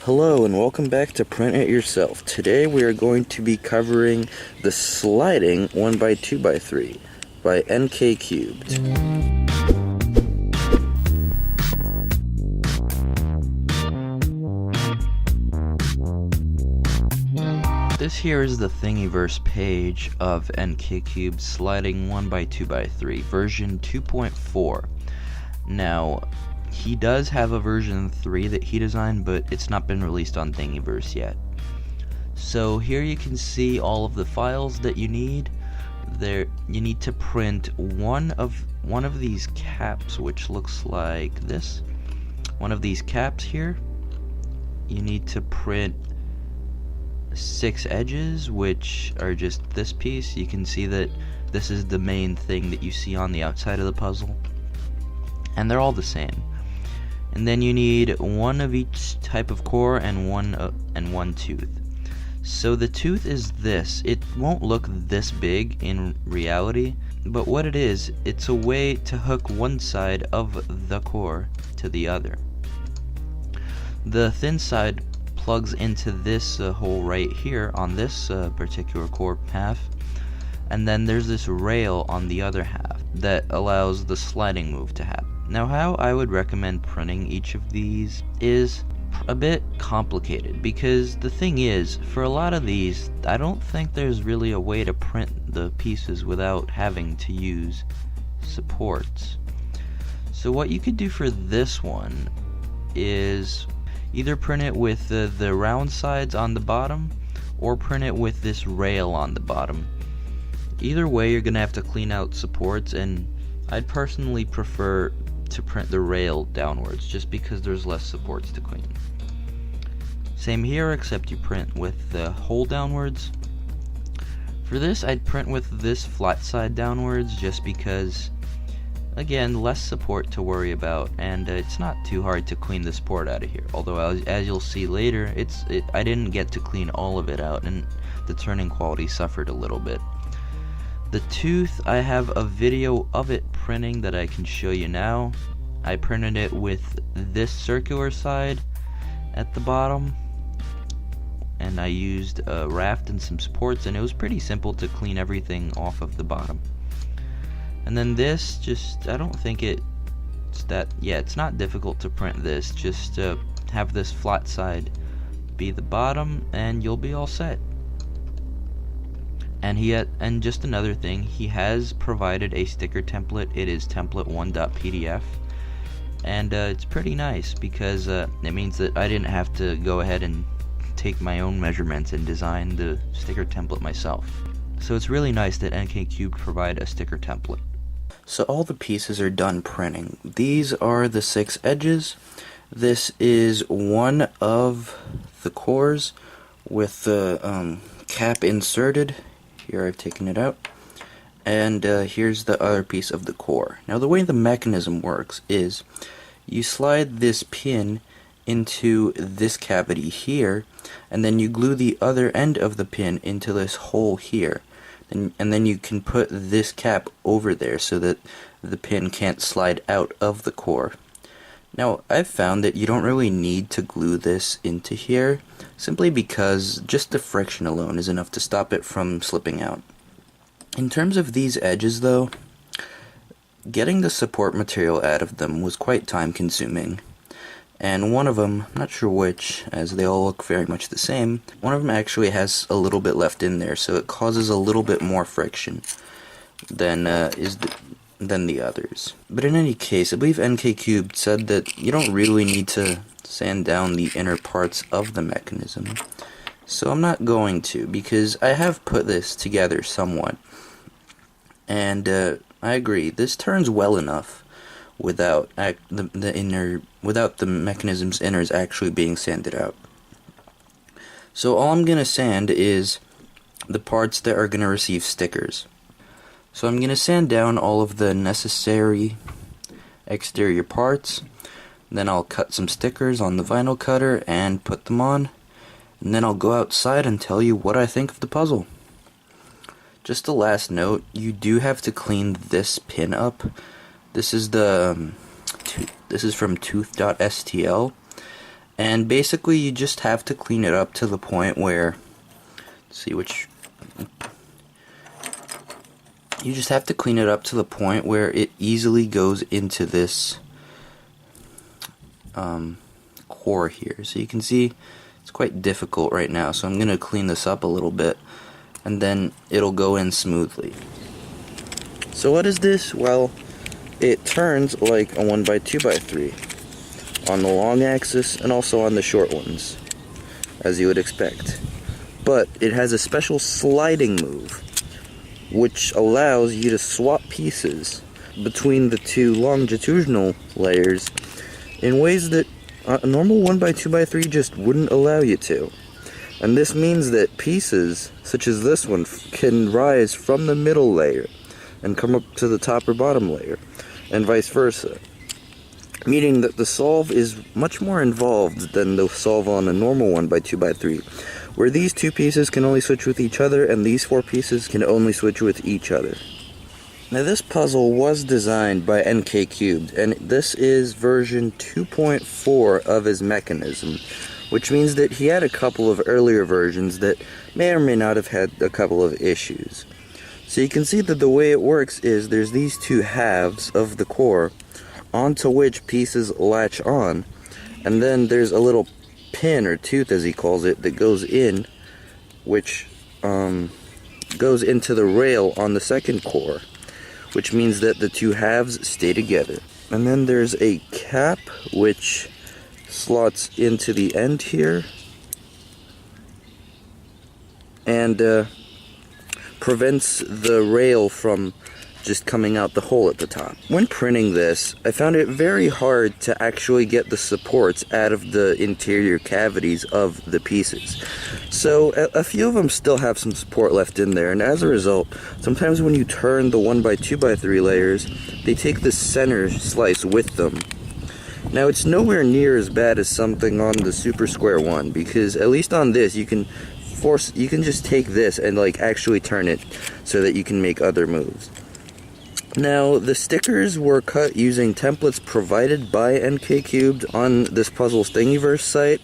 Hello and welcome back to Print It Yourself. Today we are going to be covering the sliding 1x2x3 by NKCubed. This here is the Thingiverse page of NKCubed sliding 1x2x3 version 2.4. Now, he does have a version 3 that he designed, but it's not been released on Thingiverse yet. So here you can see all of the files that you need. There, you need to print one of these caps, which looks like this. One of these caps here. You need to print 6 edges, which are just this piece. You can see that this is the main thing that you see on the outside of the puzzle, and they're all the same. And then you need one of each type of core and one tooth. So the tooth is this. It won't look this big in reality, but what it is, it's a way to hook one side of the core to the other. The thin side plugs into this hole right here on this particular core half, and then there's this rail on the other half that allows the sliding move to happen. Now, how I would recommend printing each of these is a bit complicated, because the thing is, for a lot of these, I don't think there's really a way to print the pieces without having to use supports. So what you could do for this one is either print it with the round sides on the bottom, or print it with this rail on the bottom. Either way, you're gonna have to clean out supports, and I'd personally prefer to print the rail downwards, just because there's less supports to clean. Same here, except you print with the hole downwards. For this, I'd print with this flat side downwards, just because, again, less support to worry about, and it's not too hard to clean the support out of here. Although, as you'll see later, I didn't get to clean all of it out, and the turning quality suffered a little bit. The tooth, I have a video of it printing that I can show you now. I printed it with this circular side at the bottom, and I used a raft and some supports, and it was pretty simple to clean everything off of the bottom. And then this, I don't think it's not difficult to print this. Just have this flat side be the bottom, and you'll be all set. And just another thing, he has provided a sticker template. It is template1.pdf, and it's pretty nice, because it means that I didn't have to go ahead and take my own measurements and design the sticker template myself. So it's really nice that NKCubed provide a sticker template. So all the pieces are done printing. These are the 6 edges. This is one of the cores with the cap inserted. Here I've taken it out, and here's the other piece of the core. Now, the way the mechanism works is you slide this pin into this cavity here, and then you glue the other end of the pin into this hole here, and then you can put this cap over there so that the pin can't slide out of the core. Now, I've found that you don't really need to glue this into here, simply because just the friction alone is enough to stop it from slipping out. In terms of these edges, though, getting the support material out of them was quite time consuming. And one of them, I'm not sure which, as they all look very much the same, one of them actually has a little bit left in there, so it causes a little bit more friction than the others. But in any case, I believe NKCubed said that you don't really need to sand down the inner parts of the mechanism. So I'm not going to, because I have put this together somewhat. And I agree, this turns well enough without the mechanism's inners actually being sanded out. So all I'm going to sand is the parts that are going to receive stickers. So I'm going to sand down all of the necessary exterior parts, then I'll cut some stickers on the vinyl cutter and put them on, and then I'll go outside and tell you what I think of the puzzle. Just a last note, you do have to clean this pin up. This is from tooth.stl, And basically you just have to clean it up to the point where, you just have to clean it up to the point where it easily goes into this core here. So you can see it's quite difficult right now, so I'm going to clean this up a little bit and then it'll go in smoothly. So what is this? Well, it turns like a 1x2x3 on the long axis and also on the short ones, as you would expect. But it has a special sliding move which allows you to swap pieces between the two longitudinal layers in ways that a normal 1x2x3 just wouldn't allow you to. And this means that pieces, such as this one, can rise from the middle layer and come up to the top or bottom layer, and vice versa. Meaning that the solve is much more involved than the solve on a normal 1x2x3, where these two pieces can only switch with each other and these four pieces can only switch with each other. Now this puzzle was designed by NKCubed, and this is version 2.4 of his mechanism, which means that he had a couple of earlier versions that may or may not have had a couple of issues. So you can see that the way it works is there's these two halves of the core onto which pieces latch on, and then there's a little pin or tooth, as he calls it, that goes in, which goes into the rail on the second core, which means that the two halves stay together. And then there's a cap which slots into the end here and prevents the rail from just coming out the hole at the top. When printing this, I found it very hard to actually get the supports out of the interior cavities of the pieces. So a few of them still have some support left in there, and as a result, sometimes when you turn the 1x2x3 layers, they take the center slice with them. Now it's nowhere near as bad as something on the Super Square one, because at least on this you can just take this and like actually turn it so that you can make other moves. Now, the stickers were cut using templates provided by NKCubed on this Puzzles Thingiverse site.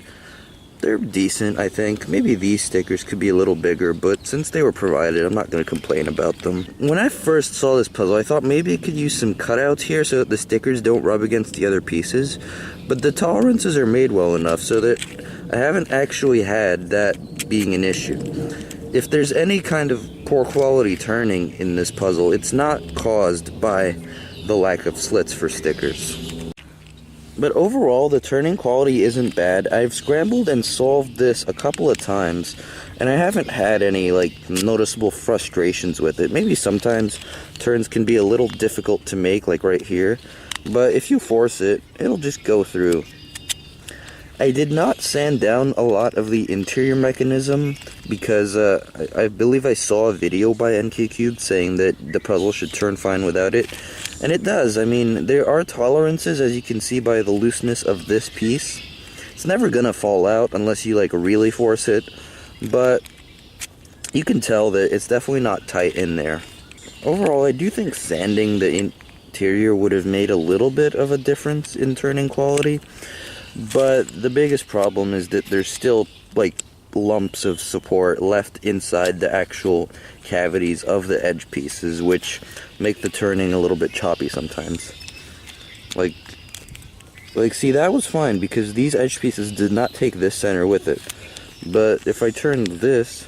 They're decent, I think. Maybe these stickers could be a little bigger, but since they were provided, I'm not going to complain about them. When I first saw this puzzle, I thought maybe it could use some cutouts here so that the stickers don't rub against the other pieces, but the tolerances are made well enough so that I haven't actually had that being an issue. If there's any kind of poor quality turning in this puzzle, it's not caused by the lack of slits for stickers. But overall, the turning quality isn't bad. I've scrambled and solved this a couple of times, and I haven't had any noticeable frustrations with it. Maybe sometimes turns can be a little difficult to make, like right here, but if you force it, it'll just go through. I did not sand down a lot of the interior mechanism because I believe I saw a video by NKCubed saying that the puzzle should turn fine without it, and it does. I mean, there are tolerances, as you can see by the looseness of this piece. It's never gonna fall out unless you really force it, but you can tell that it's definitely not tight in there. Overall, I do think sanding the interior would have made a little bit of a difference in turning quality. But the biggest problem is that there's still lumps of support left inside the actual cavities of the edge pieces, which make the turning a little bit choppy sometimes. See, that was fine because these edge pieces did not take this center with it. But if I turned this,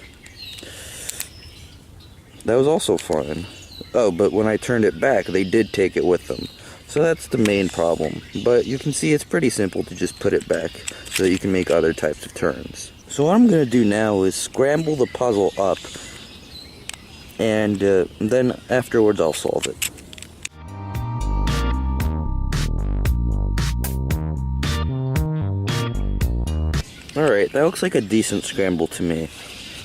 that was also fine. Oh, but when I turned it back, they did take it with them. So that's the main problem, but you can see it's pretty simple to just put it back so that you can make other types of turns. So what I'm going to do now is scramble the puzzle up, and then afterwards I'll solve it. Alright, that looks like a decent scramble to me.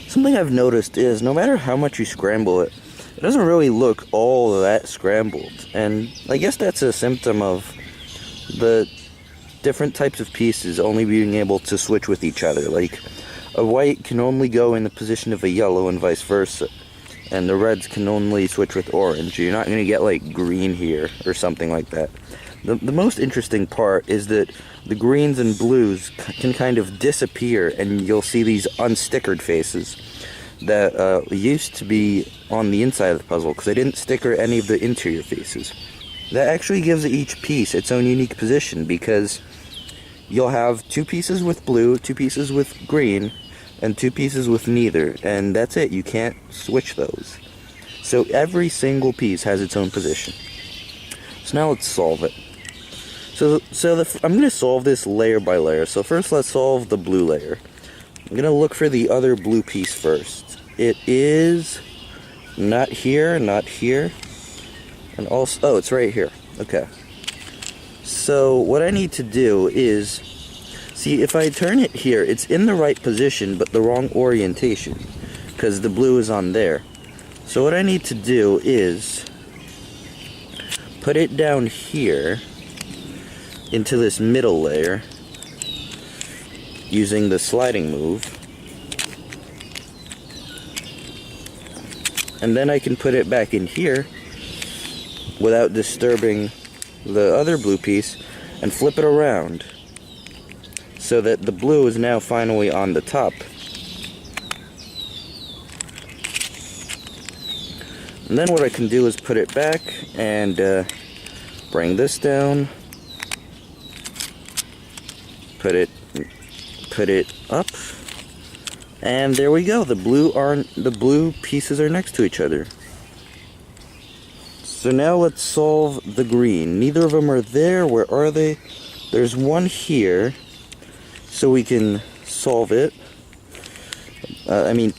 Something I've noticed is no matter how much you scramble it, it doesn't really look all that scrambled, and I guess that's a symptom of the different types of pieces only being able to switch with each other. Like, a white can only go in the position of a yellow and vice versa, and the reds can only switch with orange. You're not going to get green here or something like that. The most interesting part is that the greens and blues can kind of disappear, and you'll see these unstickered faces that used to be on the inside of the puzzle because I didn't sticker any of the interior faces. That actually gives each piece its own unique position, because you'll have 2 pieces with blue, 2 pieces with green, and 2 pieces with neither, and that's it. You can't switch those. So every single piece has its own position. So now let's solve it. I'm going to solve this layer by layer. So first let's solve the blue layer. I'm going to look for the other blue piece first. It is not here, and also, oh, it's right here. Okay. So what I need to do is, see, if I turn it here, it's in the right position, but the wrong orientation, because the blue is on there. So what I need to do is put it down here into this middle layer using the sliding move, and then I can put it back in here without disturbing the other blue piece and flip it around so that the blue is now finally on the top. And then what I can do is put it back and bring this down, put it up, and there we go. The blue pieces are next to each other. So now let's solve the green. Neither of them are there. Where are they? There's one here, so we can solve it.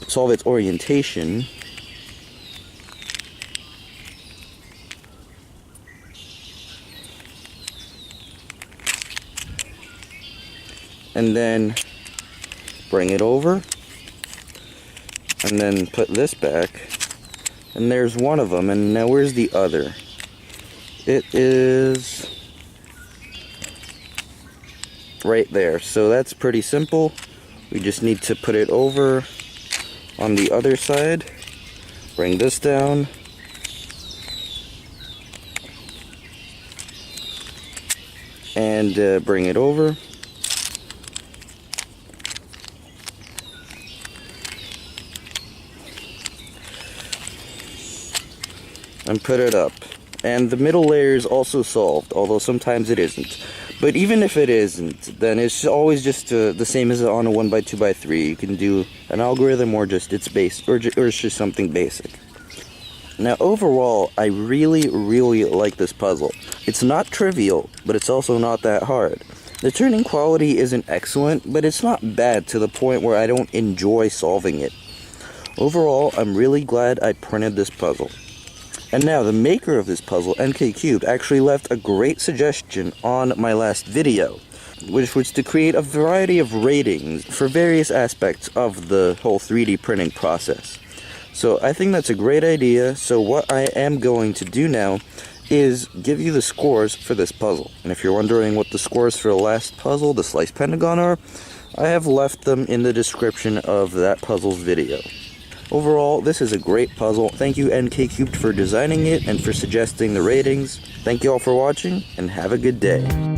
Solve its orientation. And then bring it over, and then put this back, and there's one of them. And now where's the other? It is right there. So that's pretty simple. We just need to put it over on the other side, bring this down, and bring it over. And put it up. And the middle layer is also solved, although sometimes it isn't. But even if it isn't, then it's always just the same as on a 1x2x3. You can do an algorithm, or just it's just something basic. Now overall, I really like this puzzle. It's not trivial, but it's also not that hard. The turning quality isn't excellent, but it's not bad to the point where I don't enjoy solving it. Overall, I'm really glad I printed this puzzle. And now, the maker of this puzzle, NKCubed, actually left a great suggestion on my last video, which was to create a variety of ratings for various aspects of the whole 3D printing process. So I think that's a great idea. So what I am going to do now is give you the scores for this puzzle. And if you're wondering what the scores for the last puzzle, the Slice Pentagon, are, I have left them in the description of that puzzle's video. Overall, this is a great puzzle. Thank you, NKCubed, for designing it and for suggesting the ratings. Thank you all for watching, and have a good day.